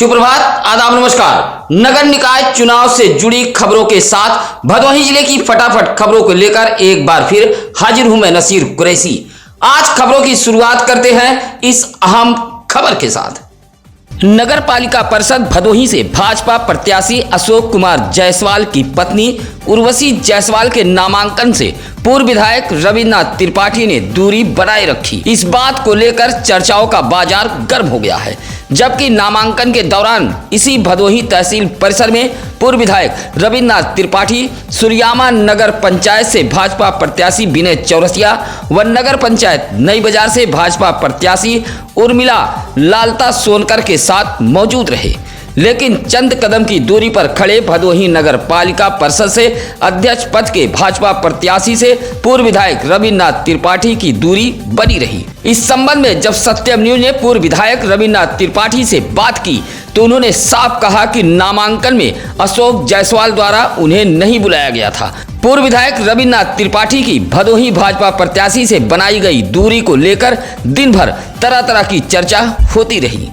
सुप्रभात, आदाब, नमस्कार। नगर निकाय चुनाव से जुड़ी खबरों के साथ भदोही जिले की फटाफट खबरों को लेकर एक बार फिर हाजिर हूं मैं नसीर कुरैशी। आज खबरों की शुरुआत करते हैं इस अहम खबर के साथ। नगर पालिका परिषद भदोही से भाजपा प्रत्याशी अशोक कुमार जायसवाल की पत्नी उर्वशी जायसवाल के नामांकन से पूर्व विधायक रविन्द्रनाथ त्रिपाठी ने दूरी बनाए रखी। इस बात को लेकर चर्चाओं का बाजार गर्म हो गया है, जबकि नामांकन के दौरान इसी भदोही तहसील परिसर में पूर्व विधायक रविन्द्रनाथ त्रिपाठी, सुरियामा नगर पंचायत से भाजपा प्रत्याशी विनय चौरसिया व नगर पंचायत नई बाजार से भाजपा प्रत्याशी उर्मिला लालता सोनकर के साथ मौजूद रहे। लेकिन चंद कदम की दूरी पर खड़े भदोही नगर पालिका परिषद से अध्यक्ष पद के भाजपा प्रत्याशी से पूर्व विधायक रविन्द्रनाथ त्रिपाठी की दूरी बनी रही। इस संबंध में जब सत्यम न्यूज ने पूर्व विधायक रविन्द्रनाथ त्रिपाठी से बात की तो उन्होंने साफ कहा कि नामांकन में अशोक जायसवाल द्वारा उन्हें नहीं बुलाया गया था। पूर्व विधायक रविन्द्रनाथ त्रिपाठी की भदोही भाजपा प्रत्याशी से बनाई गई दूरी को लेकर दिन भर तरह तरह की चर्चा होती रही।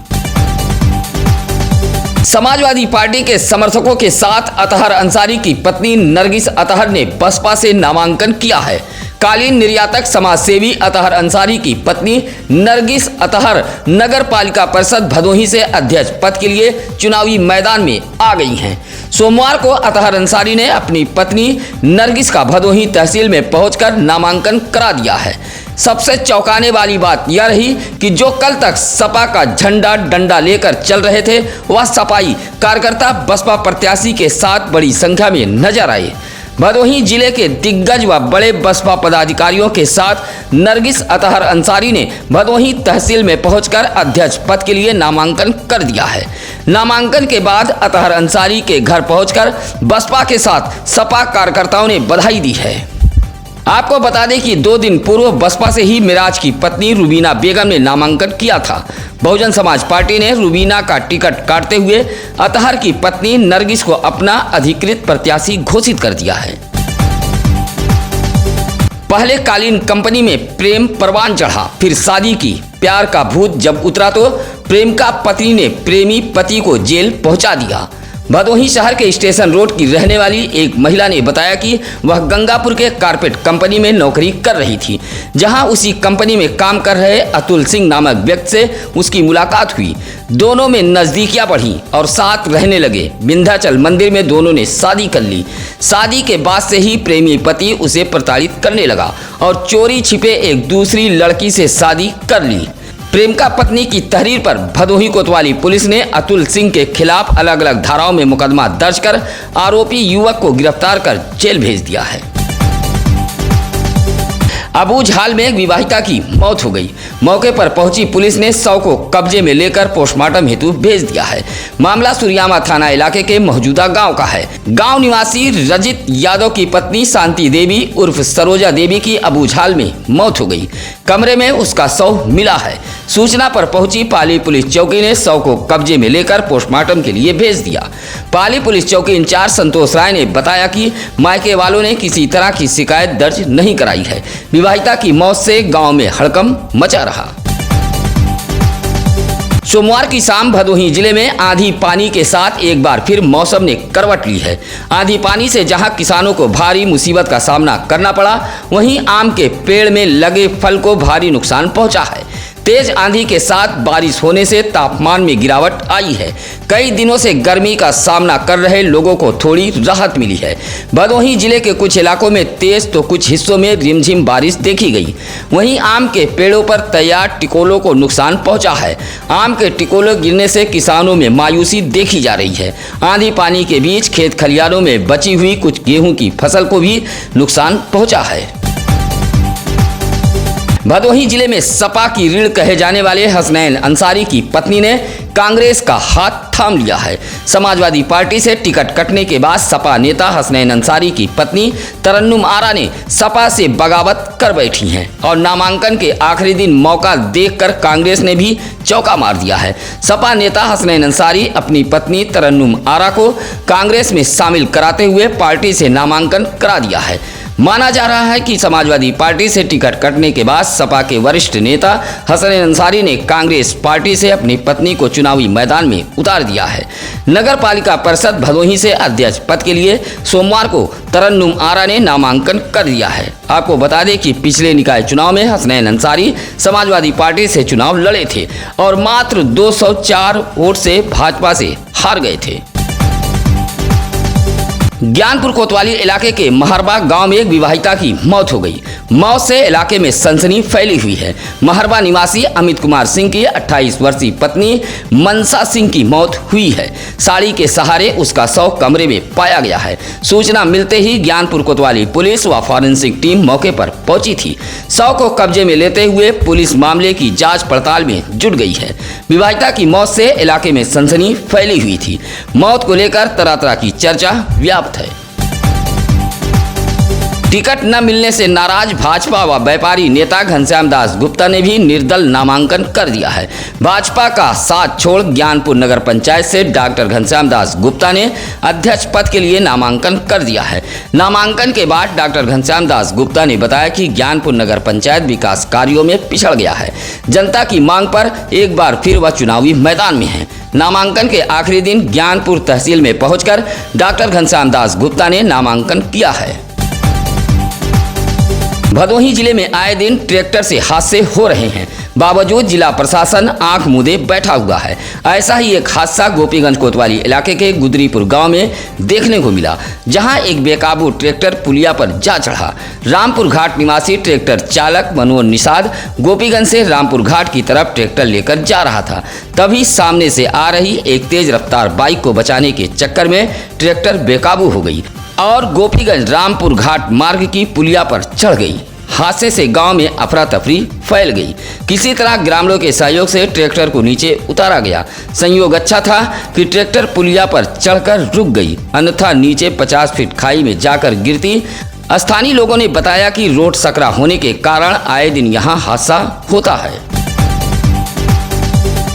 समाजवादी पार्टी के समर्थकों के साथ अतहर अंसारी की पत्नी नरगिस अतहर ने बसपा से नामांकन किया है। कालीन निर्यातक समाज सेवी अतहर अंसारी की पत्नी नरगिस अतहर नगर पालिका परिषद भदोही से अध्यक्ष पद के लिए चुनावी मैदान में आ गई हैं। सोमवार को अतहर अंसारी ने अपनी पत्नी नरगिस का भदोही तहसील में पहुंचकर नामांकन करा दिया है। सबसे चौंकाने वाली बात यह रही कि जो कल तक सपा का झंडा डंडा लेकर चल रहे थे, वह सपाई कार्यकर्ता बसपा प्रत्याशी के साथ बड़ी संख्या में नजर आए। भदोही जिले के दिग्गज व बड़े बसपा पदाधिकारियों के साथ नरगिस अतहर अंसारी ने भदोही तहसील में पहुंचकर अध्यक्ष पद के लिए नामांकन कर दिया है। नामांकन के बाद अतहर अंसारी के घर पहुंचकर बसपा के साथ सपा कार्यकर्ताओं ने बधाई दी है। आपको बता दें कि 2 दिन पूर्व बसपा से ही मिराज की पत्नी रुबीना बेगम ने नामांकन किया था। बहुजन समाज पार्टी ने रुबीना का टिकट काटते हुए अतहर की पत्नी नरगिस को अपना अधिकृत प्रत्याशी घोषित कर दिया है। पहले कालीन कंपनी में प्रेम परवान चढ़ा, फिर शादी की। प्यार का भूत जब उतरा तो प्रेमिका पत्नी ने प्रेमी पति को जेल पहुंचा दिया। भदोही शहर के स्टेशन रोड की रहने वाली एक महिला ने बताया कि वह गंगापुर के कारपेट कंपनी में नौकरी कर रही थी, जहां उसी कंपनी में काम कर रहे अतुल सिंह नामक व्यक्ति से उसकी मुलाकात हुई। दोनों में नज़दीकियां बढ़ी और साथ रहने लगे। विंध्याचल मंदिर में दोनों ने शादी कर ली। शादी के बाद से ही प्रेमी पति उसे प्रताड़ित करने लगा और चोरी छिपे एक दूसरी लड़की से शादी कर ली। प्रेमिका पत्नी की तहरीर पर भदोही कोतवाली पुलिस ने अतुल सिंह के खिलाफ अलग अलग धाराओं में मुकदमा दर्ज कर आरोपी युवक को गिरफ्तार कर जेल भेज दिया है। अबूझाल में एक विवाहिता की मौत हो गई। मौके पर पहुंची पुलिस ने शव को कब्जे में लेकर पोस्टमार्टम हेतु भेज दिया है। मामला सुरियामा थाना इलाके के मौजूदा गांव का है। गांव निवासी रजित यादव की पत्नी शांति देवी उर्फ सरोजा देवी की अबूझाल में मौत हो गई। कमरे में उसका शव मिला है। सूचना पर पहुंची पाली पुलिस चौकी ने शव को कब्जे में लेकर पोस्टमार्टम के लिए भेज दिया। पाली पुलिस चौकी इंचार्ज संतोष राय ने बताया कि मायके वालों ने किसी तरह की शिकायत दर्ज नहीं कराई है। विवाहिता की मौत से गांव में हड़कंप मचा रहा। सोमवार की शाम भदोही जिले में आंधी पानी के साथ एक बार फिर मौसम ने करवट ली है। आंधी पानी से जहां किसानों को भारी मुसीबत का सामना करना पड़ा, वहीं आम के पेड़ में लगे फल को भारी नुकसान पहुंचा है। तेज आंधी के साथ बारिश होने से तापमान में गिरावट आई है। कई दिनों से गर्मी का सामना कर रहे लोगों को थोड़ी राहत मिली है। भदोही जिले के कुछ इलाकों में तेज तो कुछ हिस्सों में रिमझिम बारिश देखी गई। वहीं आम के पेड़ों पर तैयार टिकोलों को नुकसान पहुंचा है। आम के टिकोलों गिरने से किसानों में मायूसी देखी जा रही है। आंधी पानी के बीच खेत खलिहानों में बची हुई कुछ गेहूं की फसल को भी नुकसान पहुंचा है। भदोही जिले में सपा की रीढ़ कहे जाने वाले हसनैन अंसारी की पत्नी ने कांग्रेस का हाथ थाम लिया है। समाजवादी पार्टी से टिकट कटने के बाद सपा नेता हसनैन अंसारी की पत्नी तरन्नुम आरा ने सपा से बगावत कर बैठी हैं और नामांकन के आखिरी दिन मौका देखकर कांग्रेस ने भी चौका मार दिया है। सपा नेता हसनैन अंसारी अपनी पत्नी तरन्नुम आरा को कांग्रेस में शामिल कराते हुए पार्टी से नामांकन करा दिया है। माना जा रहा है कि समाजवादी पार्टी से टिकट कटने के बाद सपा के वरिष्ठ नेता हसनैन अंसारी ने कांग्रेस पार्टी से अपनी पत्नी को चुनावी मैदान में उतार दिया है। नगर पालिका परिषद भदोही से अध्यक्ष पद के लिए सोमवार को तरन्नुम आरा ने नामांकन कर दिया है। आपको बता दें कि पिछले निकाय चुनाव में हसनैन अंसारी समाजवादी पार्टी से चुनाव लड़े थे और मात्र 204 वोट से भाजपा से हार गए थे। ज्ञानपुर कोतवाली इलाके के महरबा गांव में एक विवाहिता की मौत हो गई। मौत से इलाके में सनसनी फैली हुई है। महरबा निवासी अमित कुमार सिंह की 28 वर्षीय पत्नी मनसा सिंह की मौत हुई है। साड़ी के सहारे उसका शव कमरे में पाया गया है। सूचना मिलते ही ज्ञानपुर कोतवाली पुलिस व फॉरेंसिक टीम मौके पर पहुंची थी। शव को कब्जे में लेते हुए पुलिस मामले की जांच पड़ताल में जुट गई है। विवाहिता की मौत से इलाके में सनसनी फैली हुई थी। मौत को लेकर तरह तरह की चर्चा व्याप्त है। टिकट न मिलने से नाराज भाजपा व व्यापारी नेता घनश्याम दास गुप्ता ने भी निर्दल नामांकन कर दिया है। भाजपा का साथ छोड़ ज्ञानपुर नगर पंचायत से डॉक्टर घनश्याम दास गुप्ता ने अध्यक्ष पद के लिए नामांकन कर दिया है। नामांकन के बाद डॉक्टर घनश्याम दास गुप्ता ने बताया कि ज्ञानपुर नगर पंचायत विकास कार्यों में पिछड़ गया है। जनता की मांग पर एक बार फिर वह चुनावी मैदान में है। नामांकन के आखिरी दिन ज्ञानपुर तहसील में पहुंचकर डॉक्टर घनश्याम दास गुप्ता ने नामांकन किया है। भदोही जिले में आए दिन ट्रैक्टर से हादसे हो रहे हैं, बावजूद जिला प्रशासन आंख मूंदे बैठा हुआ है। ऐसा ही एक हादसा गोपीगंज कोतवाली इलाके के गुदरीपुर गांव में देखने को मिला, जहां एक बेकाबू ट्रैक्टर पुलिया पर जा चढ़ा। रामपुर घाट निवासी ट्रैक्टर चालक मनोज निषाद गोपीगंज से रामपुर घाट की तरफ ट्रैक्टर लेकर जा रहा था। तभी सामने से आ रही एक तेज रफ्तार बाइक को बचाने के चक्कर में ट्रैक्टर बेकाबू हो गई और गोपीगंज रामपुर घाट मार्ग की पुलिया पर चढ़ गई। हादसे से गांव में अफरा तफरी फैल गई। किसी तरह ग्रामीणों के सहयोग से ट्रैक्टर को नीचे उतारा गया। संयोग अच्छा था कि ट्रैक्टर पुलिया पर चढ़कर रुक गई, अन्यथा नीचे 50 फीट खाई में जाकर गिरती। स्थानीय लोगों ने बताया कि रोड सकरा होने के कारण आए दिन यहां हादसा होता है।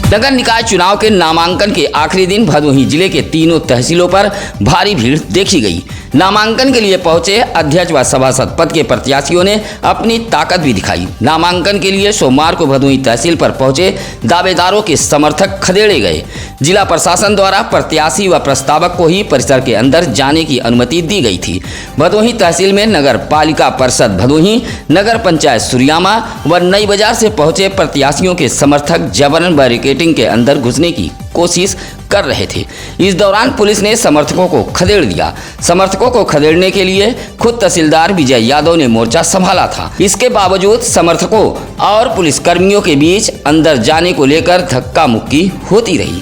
नगर निकाय चुनाव के नामांकन के आखिरी दिन भदोही जिले के तीनों तहसीलों पर भारी भीड़ देखी गई। नामांकन के लिए पहुंचे अध्यक्ष व सभासद पद के प्रत्याशियों ने अपनी ताकत भी दिखाई। नामांकन के लिए सोमवार को भदोही तहसील पर पहुंचे दावेदारों के समर्थक खदेड़े गए। जिला प्रशासन द्वारा प्रत्याशी व प्रस्तावक को ही परिसर के अंदर जाने की अनुमति दी गई थी। भदोही तहसील में नगर पालिका परिषद भदोही, नगर पंचायत सुरियामा व नई बाजार से पहुंचे प्रत्याशियों के समर्थक जबरन बैरिकेडिंग के अंदर घुसने की कोशिश कर रहे थे। इस दौरान पुलिस ने समर्थकों को खदेड़ दिया। समर्थकों को खदेड़ने के लिए खुद तहसीलदार विजय यादव ने मोर्चा संभाला था। इसके बावजूद समर्थकों और पुलिसकर्मियों के बीच अंदर जाने को लेकर धक्का मुक्की होती रही।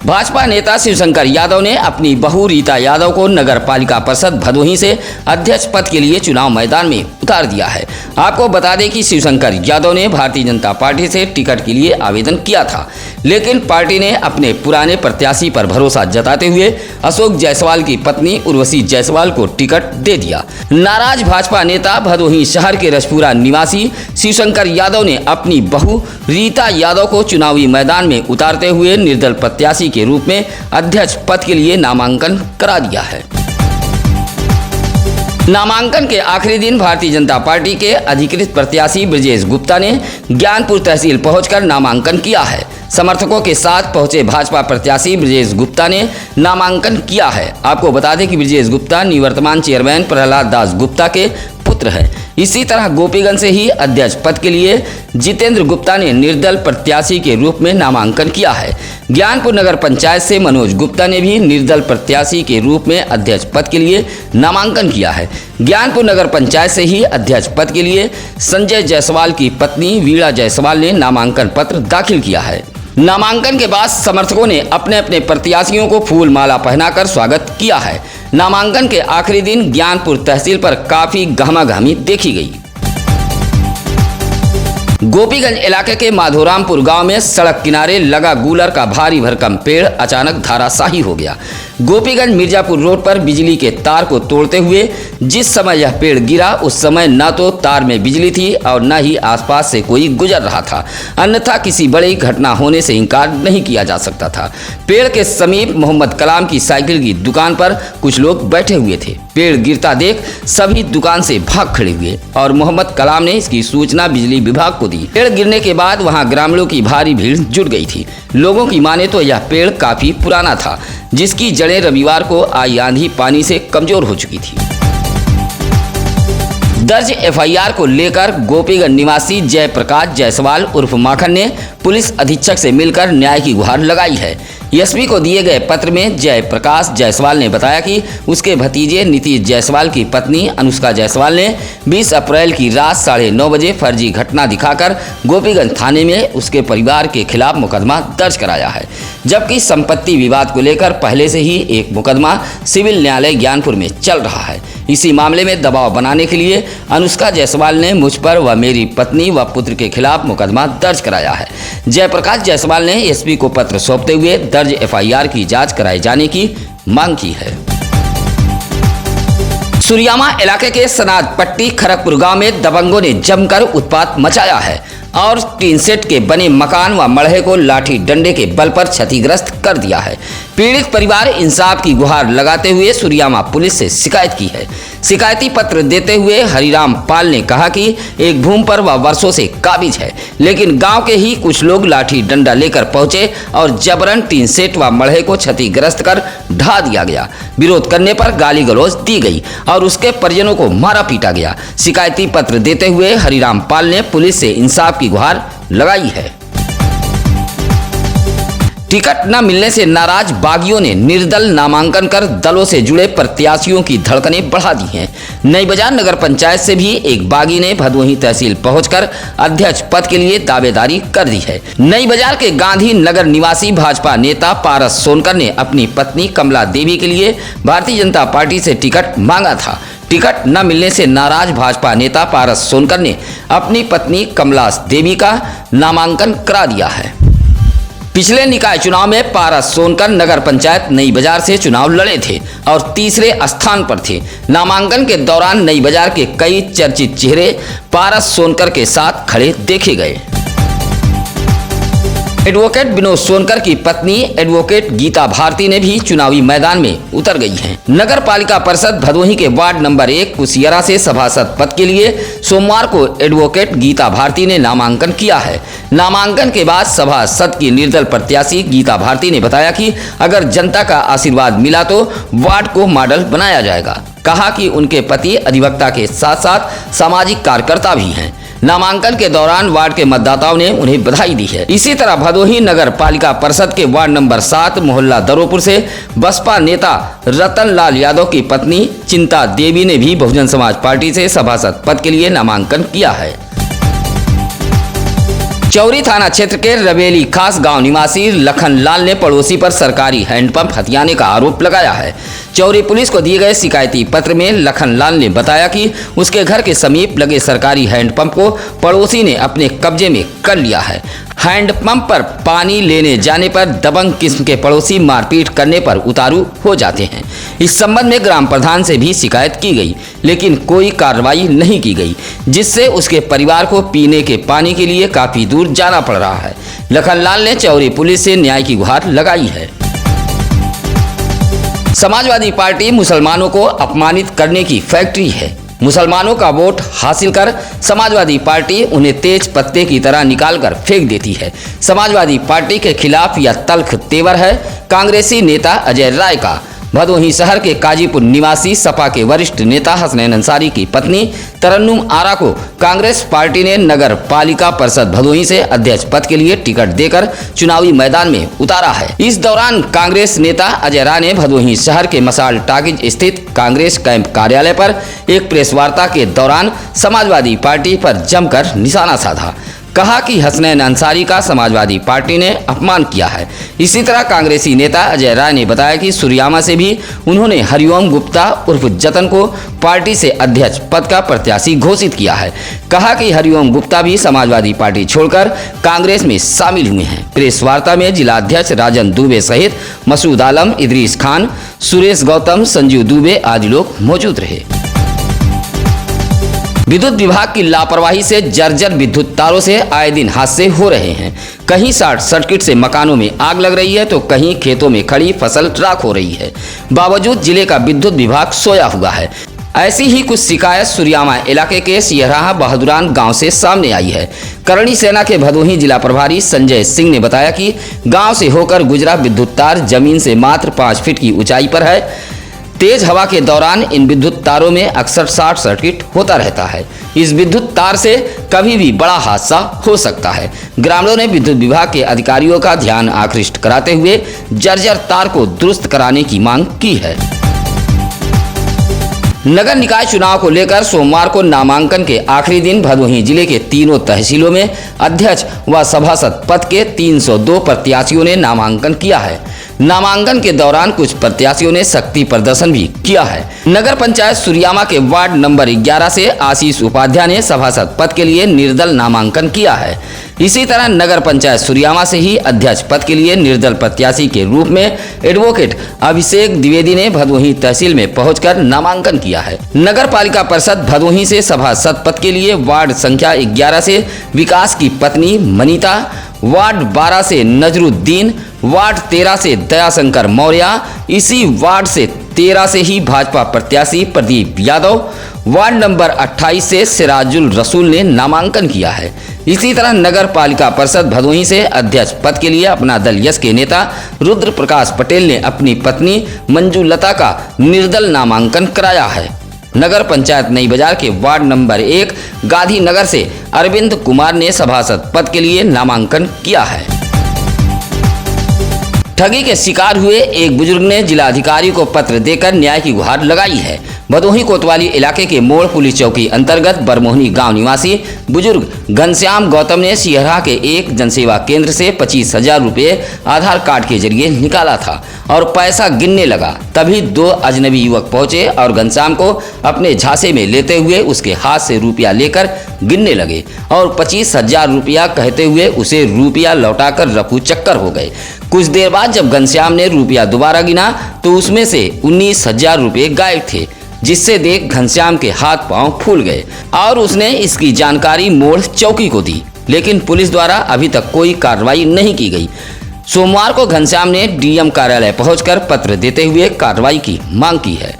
भाजपा नेता शिवशंकर यादव ने अपनी बहू रीता यादव को नगर पालिका परिषद भदोही से अध्यक्ष पद के लिए चुनाव मैदान में उतार दिया है। आपको बता दें कि शिवशंकर यादव ने भारतीय जनता पार्टी से टिकट के लिए आवेदन किया था, लेकिन पार्टी ने अपने पुराने प्रत्याशी पर भरोसा जताते हुए अशोक जायसवाल की पत्नी उर्वशी जायसवाल को टिकट दे दिया। नाराज भाजपा नेता भदोही शहर के रजपुरा निवासी शिवशंकर यादव ने अपनी बहू रीता यादव को चुनावी मैदान में उतारते हुए निर्दल प्रत्याशी के रूप में अध्यक्ष पद के लिए नामांकन करा दिया है। नामांकन के आखिरी दिन भारतीय जनता पार्टी के अधिकृत प्रत्याशी ब्रजेश गुप्ता ने ज्ञानपुर तहसील पहुंचकर नामांकन किया है। समर्थकों के साथ पहुंचे भाजपा प्रत्याशी ब्रजेश गुप्ता ने नामांकन किया है। आपको बता दें कि ब्रजेश गुप्ता निवर्तमान चेयरमैन प्रहलाद दास गुप्ता के पुत्र है। इसी तरह गोपीगंज से ही अध्यक्ष पद के लिए जितेंद्र गुप्ता ने निर्दल प्रत्याशी के रूप में नामांकन किया है। ज्ञानपुर नगर पंचायत से मनोज गुप्ता ने भी निर्दल प्रत्याशी के रूप में अध्यक्ष पद के लिए नामांकन किया है। ज्ञानपुर नगर पंचायत से ही अध्यक्ष पद के लिए संजय जायसवाल की पत्नी वीणा जायसवाल ने नामांकन पत्र दाखिल किया है। नामांकन के बाद समर्थकों ने अपने अपने प्रत्याशियों को फूल माला पहनाकर स्वागत किया है। नामांकन के आखिरी दिन ज्ञानपुर तहसील पर काफी गहमागहमी देखी गई। गोपीगंज इलाके के माधोरामपुर गांव में सड़क किनारे लगा गूलर का भारी भरकम पेड़ अचानक धराशायी हो गया। गोपीगंज मिर्जापुर रोड पर बिजली के तार को तोड़ते हुए जिस समय यह पेड़ गिरा उस समय न तो तार में बिजली थी और न ही आसपास से कोई गुजर रहा था, अन्यथा किसी बड़ी घटना होने से इनकार नहीं किया जा सकता था। पेड़ के समीप मोहम्मद कलाम की साइकिल की दुकान पर कुछ लोग बैठे हुए थे। पेड़ गिरता देख सभी दुकान से भाग खड़े हुए और मोहम्मद कलाम ने इसकी सूचना बिजली विभाग को दी। पेड़ गिरने के बाद वहां ग्रामीणों की भारी भीड़ जुट गई थी। लोगों की माने तो यह पेड़ काफी पुराना था, जिसकी जड़ें रविवार को आई आंधी पानी से कमजोर हो चुकी थी। दर्ज एफआईआर को लेकर गोपीगंज निवासी जयप्रकाश जायसवाल उर्फ माखन ने पुलिस अधीक्षक से मिलकर न्याय की गुहार लगाई है। एसपी को दिए गए पत्र में जयप्रकाश जायसवाल ने बताया कि उसके भतीजे नीतीश जायसवाल की पत्नी अनुष्का जायसवाल ने 20 अप्रैल की रात 9:30 बजे फर्जी घटना दिखाकर गोपीगंज थाने में उसके परिवार के खिलाफ मुकदमा दर्ज कराया है, जबकि संपत्ति विवाद को लेकर पहले से ही एक मुकदमा सिविल न्यायालय ज्ञानपुर में चल रहा है। इसी मामले में दबाव बनाने के लिए अनुष्का जायसवाल ने मुझ पर व मेरी पत्नी व पुत्र के खिलाफ मुकदमा दर्ज कराया है। जयप्रकाश जायसवाल ने एसपी को पत्र सौंपते हुए दर्ज एफआईआर की जांच कराए जाने की मांग की है। सुरियामा इलाके के सनाद पट्टी खरगपुर गांव में दबंगों ने जमकर उत्पात मचाया है और टीन सेट के बने मकान व मढ़े को लाठी डंडे के बल पर क्षतिग्रस्त कर दिया है। पीड़ित परिवार इंसाफ की गुहार लगाते हुए सुरियामा पुलिस से शिकायत की है। शिकायती पत्र देते हुए हरिराम पाल ने कहा कि एक भूमि पर वह वर्षों से काबिज है, लेकिन गांव के ही कुछ लोग लाठी डंडा लेकर पहुंचे और जबरन टीन सेट व मढ़े को क्षतिग्रस्त कर ढा दिया गया। विरोध करने पर गाली गलौज दी गई और उसके परिजनों को मारा पीटा गया। शिकायती पत्र देते हुए हरिराम पाल ने पुलिस से इंसाफ की गुहार लगाई है। टिकट न मिलने से नाराज बागियों ने निर्दल नामांकन कर दलों से जुड़े प्रत्याशियों की धड़कनें बढ़ा दी हैं। नई बाजार नगर पंचायत से भी एक बागी ने भदोही तहसील पहुंचकर अध्यक्ष पद के लिए दावेदारी कर दी है। नई बाजार के गांधी नगर निवासी भाजपा नेता पारस सोनकर ने अपनी पत्नी कमला देवी के लिए भारतीय जनता पार्टी से टिकट मांगा था। टिकट न मिलने से नाराज भाजपा नेता पारस सोनकर ने अपनी पत्नी कमला देवी का नामांकन करा दिया है। पिछले निकाय चुनाव में पारस सोनकर नगर पंचायत नई बाजार से चुनाव लड़े थे और तीसरे स्थान पर थे। नामांकन के दौरान नई बाजार के कई चर्चित चेहरे पारस सोनकर के साथ खड़े देखे गए। एडवोकेट विनोद सोनकर की पत्नी एडवोकेट गीता भारती ने भी चुनावी मैदान में उतर गई हैं। नगर पालिका परिषद भदोही के वार्ड नंबर 1 कुसियारा से सभासद पद के लिए सोमवार को एडवोकेट गीता भारती ने नामांकन किया है। नामांकन के बाद सभासद की निर्दल प्रत्याशी गीता भारती ने बताया कि अगर जनता का आशीर्वाद मिला तो वार्ड को मॉडल बनाया जाएगा। कहा कि उनके पति अधिवक्ता के साथ साथ सामाजिक कार्यकर्ता भी हैं। नामांकन के दौरान वार्ड के मतदाताओं ने उन्हें बधाई दी है। इसी तरह भदोही नगर पालिका परिषद के वार्ड नंबर 7 मोहल्ला दरोपुर से बसपा नेता रतन लाल यादव की पत्नी चिंता देवी ने भी बहुजन समाज पार्टी से सभासद पद के लिए नामांकन किया है। चौरी थाना क्षेत्र के रवेली खास गांव निवासी लखन लाल ने पड़ोसी पर सरकारी हैंडपंप हथियाने का आरोप लगाया है। चौरी पुलिस को दिए गए शिकायती पत्र में लखन लाल ने बताया कि उसके घर के समीप लगे सरकारी हैंडपंप को पड़ोसी ने अपने कब्जे में कर लिया है। हैंडपंप पर पानी लेने जाने पर दबंग किस्म के पड़ोसी मारपीट करने पर उतारू हो जाते हैं। इस संबंध में ग्राम प्रधान से भी शिकायत की गई, लेकिन कोई कार्रवाई नहीं की गई, जिससे उसके परिवार को पीने के पानी के लिए काफी दूर जाना पड़ रहा है। लखन लाल ने चौरी पुलिस से न्याय की गुहार लगाई है। समाजवादी पार्टी मुसलमानों को अपमानित करने की फैक्ट्री है। मुसलमानों का वोट हासिल कर समाजवादी पार्टी उन्हें तेज पत्ते की तरह निकालकर फेंक देती है। समाजवादी पार्टी के खिलाफ यह तल्ख तेवर है कांग्रेसी नेता अजय राय का। भदोही शहर के काजीपुर निवासी सपा के वरिष्ठ नेता हसनैन अंसारी की पत्नी तरन्नुम आरा को कांग्रेस पार्टी ने नगर पालिका परिषद भदोही से अध्यक्ष पद के लिए टिकट देकर चुनावी मैदान में उतारा है। इस दौरान कांग्रेस नेता अजय राय ने भदोही शहर के मसाल टाकिज स्थित कांग्रेस कैंप कार्यालय पर एक प्रेस वार्ता के दौरान समाजवादी पार्टी पर जमकर निशाना साधा। कहा कि हसनैन अंसारी का समाजवादी पार्टी ने अपमान किया है। इसी तरह कांग्रेसी नेता अजय राय ने बताया कि सुरियामा से भी उन्होंने हरिओम गुप्ता उर्फ जतन को पार्टी से अध्यक्ष पद का प्रत्याशी घोषित किया है। कहा कि हरिओम गुप्ता भी समाजवादी पार्टी छोड़कर कांग्रेस में शामिल हुए हैं। प्रेस वार्ता में जिला अध्यक्ष राजन दुबे सहित मसूद आलम, इदरीस खान, सुरेश गौतम, संजीव दुबे आदि लोग मौजूद रहे। विद्युत विभाग की लापरवाही से जर्जर विद्युत तारों से आए दिन हादसे हो रहे हैं। कहीं शॉर्ट सर्किट से मकानों में आग लग रही है तो कहीं खेतों में खड़ी फसल राख हो रही है। बावजूद जिले का विद्युत विभाग सोया हुआ है। ऐसी ही कुछ शिकायत सुरियामा इलाके के सियराहा बहादुरान गांव से सामने आई है। करणी सेना के भदोही जिला प्रभारी संजय सिंह ने बताया कि गांव से होकर गुजरा विद्युत तार जमीन से मात्र 5 फीट की ऊंचाई पर है। तेज हवा के दौरान इन विद्युत तारों में अक्सर शॉर्ट सर्किट होता रहता है। इस विद्युत तार से कभी भी बड़ा हादसा हो सकता है। ग्रामीणों ने विद्युत विभाग के अधिकारियों का ध्यान आकृष्ट कराते हुए जर्जर तार को दुरुस्त कराने की मांग की है। नगर निकाय चुनाव को लेकर सोमवार को नामांकन के आखिरी दिन भदोही जिले के तीनों तहसीलों में अध्यक्ष व सभासद पद के 302 प्रत्याशियों ने नामांकन किया है। नामांकन के दौरान कुछ प्रत्याशियों ने शक्ति प्रदर्शन भी किया है। नगर पंचायत सुरियामा के वार्ड नंबर 11 से आशीष उपाध्याय ने सभासद पद के लिए निर्दल नामांकन किया है। इसी तरह नगर पंचायत सुरियामा से ही अध्यक्ष पद के लिए निर्दल प्रत्याशी के रूप में एडवोकेट अभिषेक द्विवेदी ने भदोही तहसील में पहुंचकर नामांकन किया है। नगर पालिका परिषद भदोही से सभासद पद के लिए वार्ड संख्या 11 से विकास की पत्नी मनीता, वार्ड 12 से नजरुद्दीन, वार्ड 13 से दयाशंकर मौर्य, इसी वार्ड से 13 से ही भाजपा प्रत्याशी प्रदीप यादव, वार्ड नंबर 28 से सिराजुल रसूल ने नामांकन किया है। इसी तरह नगर पालिका परिषद भदोही से अध्यक्ष पद के लिए अपना दल यस के नेता रुद्र प्रकाश पटेल ने अपनी पत्नी मंजू लता का निर्दल नामांकन कराया है। नगर पंचायत नई बाजार के वार्ड नंबर 1 गांधी नगर से अरविंद कुमार ने सभासद पद के लिए नामांकन किया है। ठगी के शिकार हुए एक बुजुर्ग ने जिलाधिकारी को पत्र देकर न्याय की गुहार लगाई है। भदोही कोतवाली इलाके के मोड़ पुलिस चौकी अंतर्गत बरमोहनी गांव निवासी बुजुर्ग घनश्याम गौतम ने सियरा के एक जनसेवा केंद्र से 25,000 रुपये आधार कार्ड के जरिए निकाला था और पैसा गिनने लगा। तभी 2 अजनबी युवक पहुंचे और घनश्याम को अपने झांसे में लेते हुए उसके हाथ से रुपया लेकर गिनने लगे और 25,000 रुपया कहते हुए उसे रुपया लौटाकर रफू चक्कर हो गए। कुछ देर बाद जब घनश्याम ने रुपया दोबारा गिना तो उसमें से 19,000 रुपये गायब थे, जिससे देख घनश्याम के हाथ पांव फूल गए और उसने इसकी जानकारी मोड़ चौकी को दी, लेकिन पुलिस द्वारा अभी तक कोई कार्रवाई नहीं की गई। सोमवार को घनश्याम ने डीएम कार्यालय पहुंचकर पत्र देते हुए कार्रवाई की मांग की है।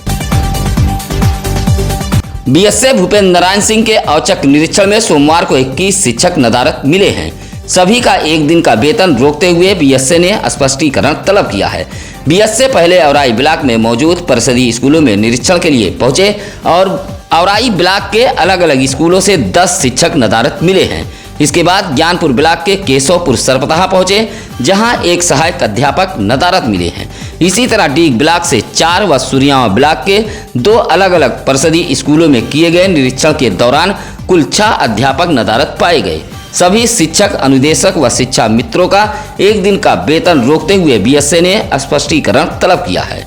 बीएसए भूपेंद्र नारायण सिंह के औचक निरीक्षण में सोमवार को 21 शिक्षक नदारद मिले हैं। सभी का एक दिन का वेतन रोकते हुए बीएसए ने स्पष्टीकरण तलब किया है। बीएसए पहले औराई ब्लॉक में मौजूद परिषदीय स्कूलों में निरीक्षण के लिए पहुंचे और औराई ब्लॉक के अलग अलग स्कूलों से 10 शिक्षक नदारद मिले हैं। इसके बाद ज्ञानपुर ब्लॉक के केशवपुर सरपतहा पहुंचे, जहां एक सहायक अध्यापक नदारद मिले हैं। इसी तरह डीग ब्लॉक से 4 व सुरियामा ब्लॉक के 2 अलग अलग परिषदीय स्कूलों में किए गए निरीक्षण के दौरान कुल 6 अध्यापक नदारद पाए गए। सभी शिक्षक, अनुदेशक व शिक्षा मित्रों का एक दिन का वेतन रोकते हुए बीएसए ने स्पष्टीकरण तलब किया है।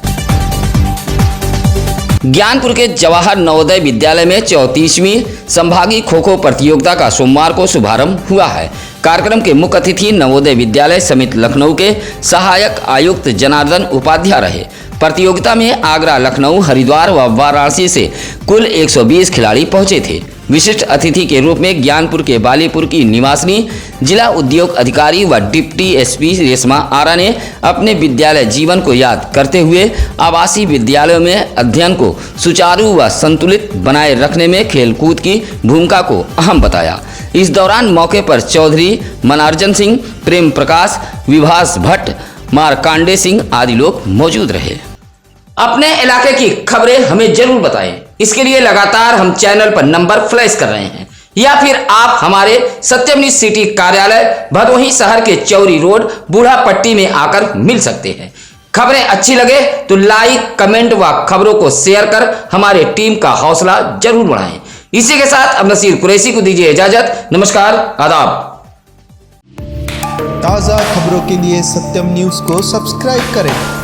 ज्ञानपुर के जवाहर नवोदय विद्यालय में 34वीं संभागीय खो खो प्रतियोगिता का सोमवार को शुभारंभ हुआ है। कार्यक्रम के मुख्य अतिथि नवोदय विद्यालय समिति लखनऊ के सहायक आयुक्त जनार्दन उपाध्याय रहे। प्रतियोगिता में आगरा, लखनऊ, हरिद्वार व वाराणसी से कुल 120 खिलाड़ी पहुंचे थे। विशिष्ट अतिथि के रूप में ज्ञानपुर के बालीपुर की निवासिनी जिला उद्योग अधिकारी व डिप्टी एसपी रेशमा आरा ने अपने विद्यालय जीवन को याद करते हुए आवासीय विद्यालयों में अध्ययन को सुचारू व संतुलित बनाए रखने में खेलकूद की भूमिका को अहम बताया। इस दौरान मौके पर चौधरी मनार्जन सिंह, प्रेम प्रकाश, विभास भट्ट, मारकांडे सिंह आदि लोग मौजूद रहे। अपने इलाके की खबरें हमें जरूर बताएं। इसके लिए लगातार हम चैनल पर नंबर फ्लैश कर रहे हैं, या फिर आप हमारे सत्यम सिटी कार्यालय भदोही शहर के चौरी रोड बूढ़ा पट्टी में आकर मिल सकते हैं। खबरें अच्छी लगे तो लाइक, कमेंट व खबरों को शेयर कर हमारे टीम का हौसला जरूर बढ़ाएं। इसी के साथ अब नसीर कुरैशी को दीजिए इजाजत। नमस्कार, आदाब। ताज़ा खबरों के लिए सत्यम न्यूज़ को सब्सक्राइब करें।